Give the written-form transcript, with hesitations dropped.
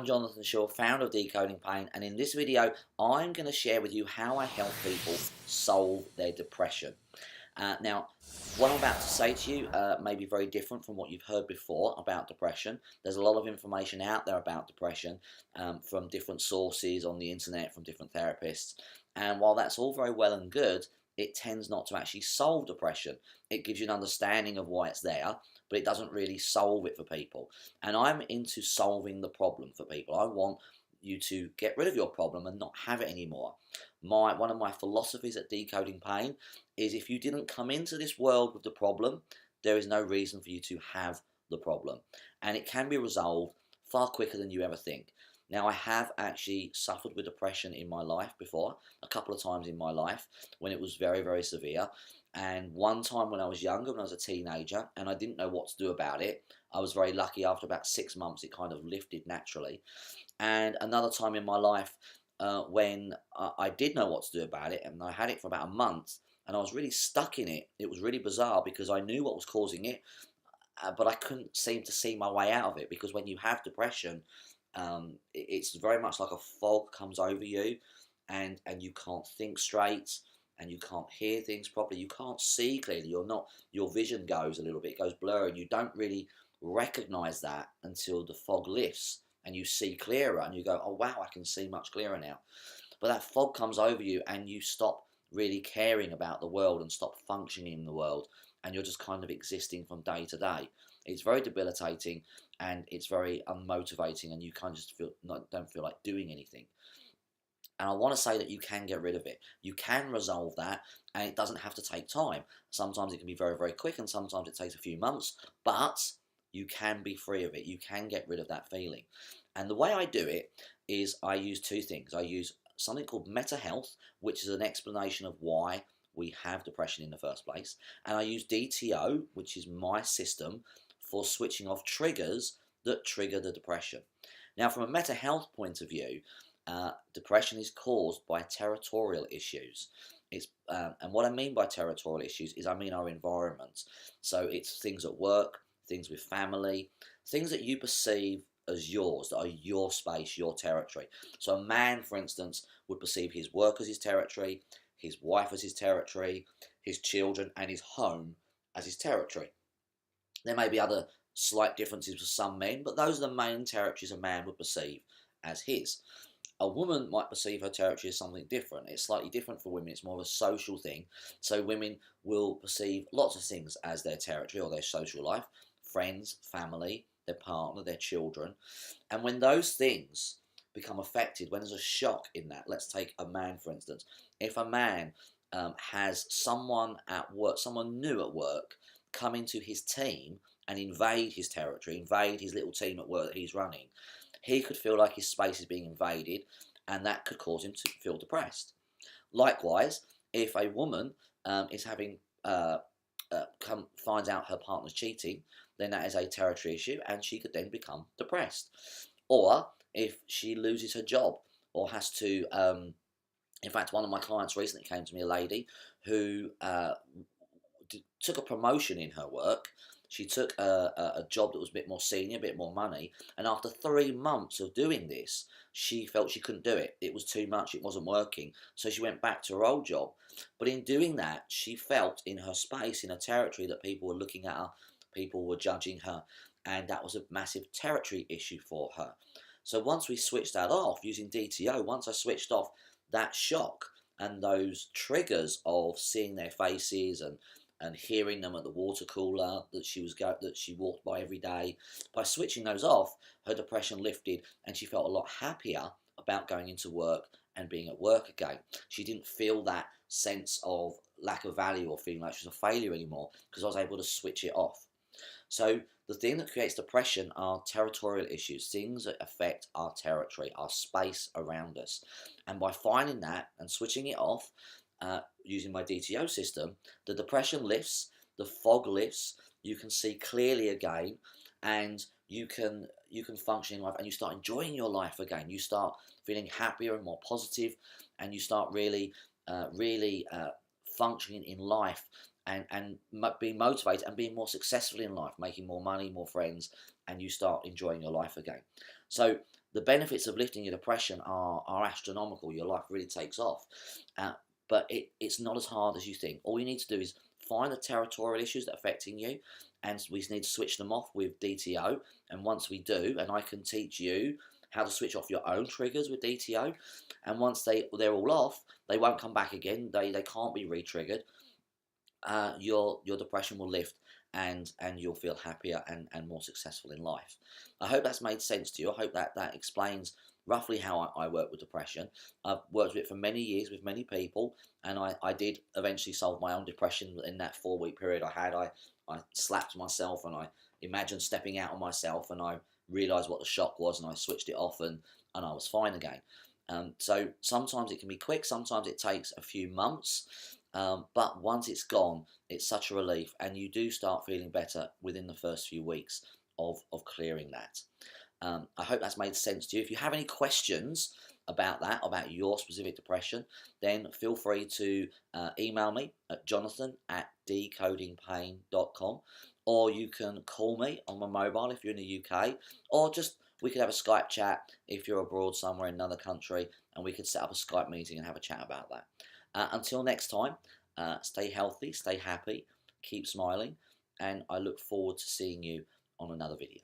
I'm Jonathan Shaw, founder of Decoding Pain, and in this video, I'm going to share with you how I help people solve their depression. Now, what I'm about to say to you may be very different from what you've heard before about depression. There's a lot of information out there about depression from different sources on the internet, from different therapists. And while that's all very well and good, it tends not to actually solve depression. It gives you an understanding of why it's there, but it doesn't really solve it for people. And I'm into solving the problem for people. I want you to get rid of your problem and not have it anymore. One of my philosophies at Decoding Pain is if you didn't come into this world with the problem, there is no reason for you to have the problem. And it can be resolved far quicker than you ever think. Now, I have actually suffered with depression in my life before, a couple of times in my life when it was very, very severe. And one time when I was younger, when I was a teenager, and I didn't know what to do about it, I was very lucky. After about 6 months, it kind of lifted naturally. And another time in my life when I did know what to do about it, and I had it for about a month, and I was really stuck in it. It was really bizarre because I knew what was causing it, but I couldn't seem to see my way out of it, because when you have depression, it's very much like a fog comes over you, and you can't think straight, and you can't hear things properly, you can't see clearly, your vision goes a little bit, it goes blurry, and you don't really recognize that until the fog lifts and you see clearer, and you go, oh wow, I can see much clearer now. But that fog comes over you and you stop really caring about the world and stop functioning in the world, and you're just kind of existing from day to day. It's very debilitating, and it's very unmotivating, and you kind of just don't feel like doing anything. And I want to say that you can get rid of it. You can resolve that, and it doesn't have to take time. Sometimes it can be very, very quick, and sometimes it takes a few months, but you can be free of it. You can get rid of that feeling. And the way I do it is I use two things. I use something called Meta Health, which is an explanation of why we have depression in the first place. And I use DTO, which is my system for switching off triggers that trigger the depression. Now, from a mental health point of view, depression is caused by territorial issues. And what I mean by territorial issues is I mean our environment. So it's things at work, things with family, things that you perceive as yours, that are your space, your territory. So a man, for instance, would perceive his work as his territory, his wife as his territory, his children and his home as his territory. There may be other slight differences with some men, but those are the main territories a man would perceive as his. A woman might perceive her territory as something different. It's slightly different for women. It's more of a social thing. So women will perceive lots of things as their territory or their social life: friends, family, their partner, their children. And when those things become affected, when there's a shock in that, let's take a man for instance. If a man has someone at work, someone new at work, come into his team and invade his territory, invade his little team at work that he's running, he could feel like his space is being invaded, and that could cause him to feel depressed. Likewise, if a woman is having finds out her partner's cheating, then that is a territory issue, and she could then become depressed. Or if she loses her job or has to, in fact, one of my clients recently came to me, a lady who took a promotion in her work. She took a job that was a bit more senior, a bit more money, and after 3 months of doing this, she felt she couldn't do it. It was too much, it wasn't working, so she went back to her old job. But in doing that, she felt in her space, in her territory, that people were looking at her, people were judging her, and that was a massive territory issue for her. So once we switched that off using DTO, once I switched off that shock and those triggers of seeing their faces and hearing them at the water cooler that she walked by every day, by switching those off, her depression lifted, and she felt a lot happier about going into work and being at work again. She didn't feel that sense of lack of value or feeling like she was a failure anymore, because I was able to switch it off. So the thing that creates depression are territorial issues, things that affect our territory, our space around us. And by finding that and switching it off, using my DTO system, the depression lifts, the fog lifts, you can see clearly again, and you can function in life, and you start enjoying your life again. You start feeling happier and more positive, and you start really functioning in life and being motivated and being more successful in life, making more money, more friends, and you start enjoying your life again. So the benefits of lifting your depression are astronomical. Your life really takes off. Uh, but it's not as hard as you think. All you need to do is find the territorial issues that are affecting you, and we need to switch them off with DTO. And once we do, and I can teach you how to switch off your own triggers with DTO, and once they're all off, they won't come back again. They can't be re-triggered. Your depression will lift, and you'll feel happier and more successful in life. I hope that's made sense to you. I hope that explains roughly how I work with depression. I've worked with it for many years with many people, and I did eventually solve my own depression in that 4-week period I had. I slapped myself, and I imagined stepping out on myself, and I realised what the shock was, and I switched it off, and I was fine again. So sometimes it can be quick, sometimes it takes a few months, but once it's gone, it's such a relief, and you do start feeling better within the first few weeks of clearing that. I hope that's made sense to you. If you have any questions about that, about your specific depression, then feel free to email me at jonathan@decodingpain.com, or you can call me on my mobile if you're in the UK, or just we could have a Skype chat if you're abroad somewhere in another country, and we could set up a Skype meeting and have a chat about that. Until next time, stay healthy, stay happy, keep smiling, and I look forward to seeing you on another video.